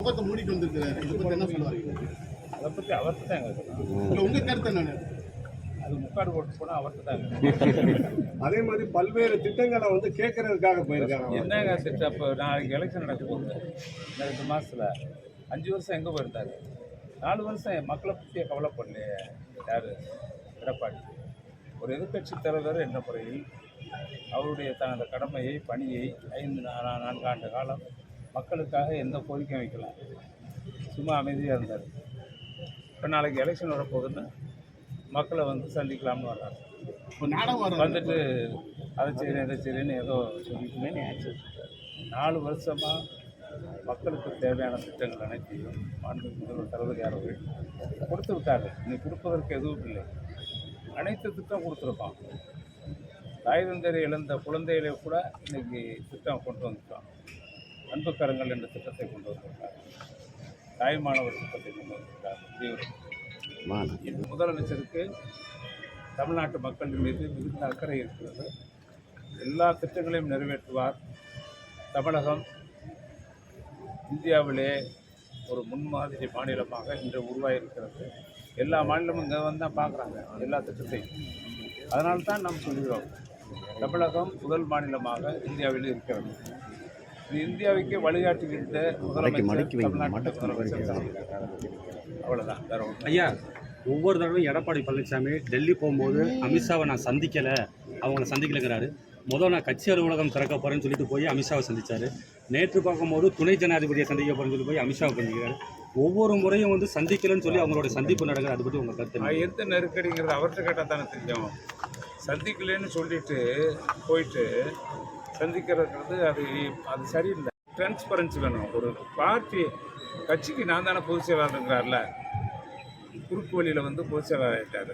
முகத்தை மூடிட்டு வந்திருக்கிறாரு. இதை பத்தி என்ன சொல்லுவாங்க? அதை பற்றி அவர்கிட்ட தான் இல்லை, உங்க கருத்து என்ன? அது முக்காடு போட்டு போனால் அவர்கிட்ட தாங்க. அதே மாதிரி பல்வேறு திட்டங்களை வந்து கேட்கறதுக்காக போயிருக்காங்க. என்னங்க திட்டம்? இப்போ நாளைக்கு எலெக்ஷன் நடக்க போகுது. இந்த 2 மாதத்தில் 5 வருஷம் எங்கே போயிருந்தாரு? 4 வருஷம் மக்களை பற்றிய கவலைப்படலையே யார்? எடப்பாடி. ஒரு எதிர்கட்சி தலைவர் என்ற முறையில் அவருடைய தனது கடமையை, பணியை 4 ஆண்டு காலம் மக்களுக்காக எந்த கோரிக்கையும் வைக்கலாம், சும்மா அமைதியாக இருந்தார். இப்போ நாளைக்கு எலெக்ஷன் வரப்போகுதுன்னு மக்களை வந்து சந்திக்கலாம்னு வர்றாங்க. இப்போ நாடகம் வந்துட்டு அதை செய்கிறேன் இதை செய்கிறேன்னு ஏதோ சொல்லிட்டுமே 4 வருஷமாக மக்களுக்கு தேவையான திட்டங்கள் அனைத்தையும் மாண்புமிகு முதல்வர் தளபதி அவர்கள் கொடுத்து விட்டார்கள். இன்னைக்கு கொடுப்பதற்கு எதுவும் இல்லை. அனைத்து திட்டம் கொடுத்துருக்கோம். தாய் தந்தையை இழந்த குழந்தைகளை கூட இன்றைக்கி திட்டம் கொண்டு வந்துட்டோம். அன்பு கரங்கள் என்ற திட்டத்தை கொண்டு வந்திருக்காங்க. தாய் மாணவர் திட்டத்தை கொண்டு வந்திருக்காங்க. இது முதலமைச்சருக்கு தமிழ்நாட்டு மக்கள் மீது மிகுந்த அக்கறை இருக்கிறது. எல்லா திட்டங்களையும் நிறைவேற்றுவார். தமிழகம் இந்தியாவிலே ஒரு முன்மாதிரி மாநிலமாக இன்று உருவாகியிருக்கிறது. எல்லா மாநிலமும் இங்கே வந்து தான் பார்க்குறாங்க எல்லா திட்டத்தையும். அதனால தான் நாம் சொல்கிறோம், தமிழகம் முதல் மாநிலமாக இந்தியாவில் இருக்கிறது. இது இந்தியாவுக்கே வழிகாட்டுகின்ற முதலமைச்சர் தமிழ்நாட்டு முதலமைச்சர். அவ்வளோதான், வேற ஒன்று. ஐயா, ஒவ்வொரு தடவையும் எடப்பாடி பழனிசாமி டெல்லி போகும்போது அமித்ஷாவை நான் சந்திக்கலை, அவங்கள சந்திக்கலைங்கிறாரு. முதல் நான் கட்சி அலுவலகம் திறக்க போகிறேன்னு சொல்லிட்டு போய் அமித்ஷாவை சந்தித்தார். நேற்று பார்க்கும்போது துணை ஜனாதிபதியை சந்திக்க போகிறேன்னு சொல்லி போய் அமித்ஷாவை சந்திக்கிறார். ஒவ்வொரு முறையும் வந்து சந்திக்கலன்னு சொல்லி அவங்களோட சந்திப்பு நடக்குது. அதை பற்றி உங்கள் கருத்து? எந்த நெருக்கடிங்கிறது அவர்கிட்ட கேட்டால் தானே தெரியும். சந்திக்கலன்னு சொல்லிட்டு போயிட்டு சந்திக்கிறது அது சரியில்லை. டிரான்ஸ்பரன்சி வேணும். ஒரு பார்ட்டி கட்சிக்கு நான் தானே பொதுச் செயலாளருங்கிறார்ல, குறுக்கு வழியில் வந்து பொதுச் செயலாளர் ஆகிட்டார்.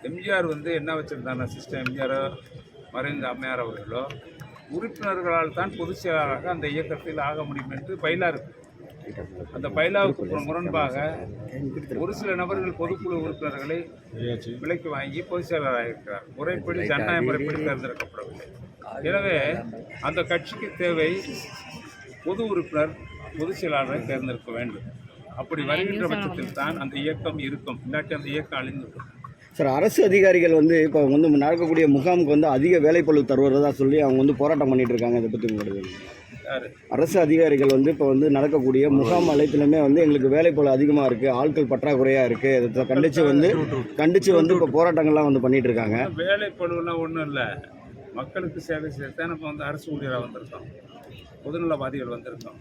எம்ஜிஆர் வந்து என்ன வச்சுருந்தாங்க சிஸ்டம், எம்ஜிஆரோ மறைந்த அம்மையார் அவர்களோ உறுப்பினர்களால் தான் பொதுச் செயலாளராக அந்த இயக்கத்தில் ஆக முடியும் என்று பைலா இருக்குது. அந்த பைலாவுக்கு முரண்பாக ஒரு சில நபர்கள் பொதுக்குழு உறுப்பினர்களை விலைக்கு வாங்கி பொதுச் செயலாளராக இருக்கிறார். முறைப்படி ஜனநாயக முறைப்படி தேர்ந்தெடுக்கப்படவில்லை. எனவே அந்த கட்சிக்கு தேவை பொது உறுப்பினர் பொதுச் செயலாளரை தேர்ந்தெடுக்க வேண்டும். அப்படி வருகின்ற பட்சத்தில் தான் அந்த இயக்கம் இருக்கும். இல்லாட்டி அந்த இயக்கம் அழிந்துவிடும். சார், அரசு அதிகாரிகள் வந்து இப்போ வந்து நடக்கக்கூடிய முகாமுக்கு வந்து அதிக வேலைப்பளு தருவதா சொல்லி அவங்க வந்து போராட்டம் பண்ணிட்டு இருக்காங்க. இதை பற்றி உங்களுடைய? அரசு அதிகாரிகள் வந்து இப்போ வந்து நடக்கக்கூடிய முகாம் அனைத்துலையுமே வந்து எங்களுக்கு வேலைப்பளு அதிகமாக இருக்குது, ஆட்கள் பற்றாக்குறையாக இருக்குது, இதை கண்டித்து வந்து இப்போ போராட்டங்கள்லாம் வந்து பண்ணிட்டு இருக்காங்க. வேலைப்பளுலாம் ஒன்றும் இல்லை, மக்களுக்கு சேவை செய்யத்தான் நம்ம வந்து அரசு ஊழியராக வந்திருக்கோம், பொதுநலவாதிகள் வந்திருக்கோம்.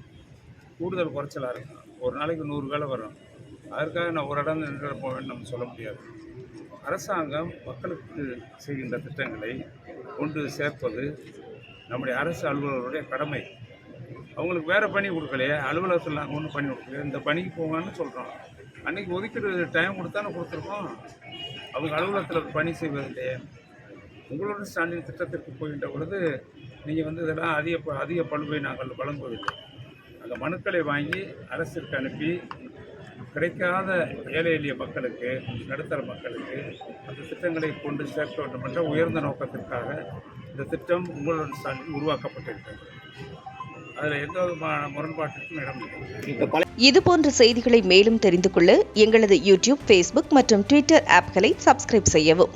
கூடுதல் குறைச்சலாக இருக்கும். ஒரு நாளைக்கு 100 வேலை வரும். அதற்காக நான் ஒரு இடம் நின்று போக வேண்டும் நம்ம சொல்ல முடியாது. அரசாங்கம் மக்களுக்கு செய்கின்ற திட்டங்களை கொண்டு சேர்ப்பது நம்முடைய அரசு அலுவலர்களுடைய கடமை. அவங்களுக்கு வேறு பணி கொடுக்கலையே, அலுவலகத்தில் நாங்கள் ஒன்றும் பண்ணி கொடுக்கலையே, இந்த பணிக்கு போங்கன்னு சொல்கிறோம். அன்றைக்கி ஒதுக்கீடு டைம் கொடுத்தானே கொடுத்துருக்கோம். அவங்க அலுவலகத்தில் பணி செய்வதில்லையே. உங்களோட ஸ்டாண்டின் திட்டத்திற்கு போகின்ற பொழுது நீங்கள் வந்து இதெல்லாம் அதிக பழுவை நாங்கள் வழங்குவதில்லை. அந்த மனுக்களை வாங்கி அரசிற்கு அனுப்பி கிடைக்காத ஏழை எளிய மக்களுக்கு, நடுத்தர மக்களுக்கு அந்த திட்டங்களை கொண்டு சேர்க்க வேண்டும் என்ற உயர்ந்த நோக்கத்திற்காக இந்த திட்டம் உங்களோட ஸ்டாண்டில் உருவாக்கப்பட்டிருக்கிறது. அதில் எந்த விதமான முரண்பாட்டிற்கும் இடமில்லை. இதுபோன்ற செய்திகளை மேலும் தெரிந்து கொள்ள எங்களது யூடியூப், ஃபேஸ்புக் மற்றும் ட்விட்டர் ஆப்களை சப்ஸ்கிரைப் செய்யவும்.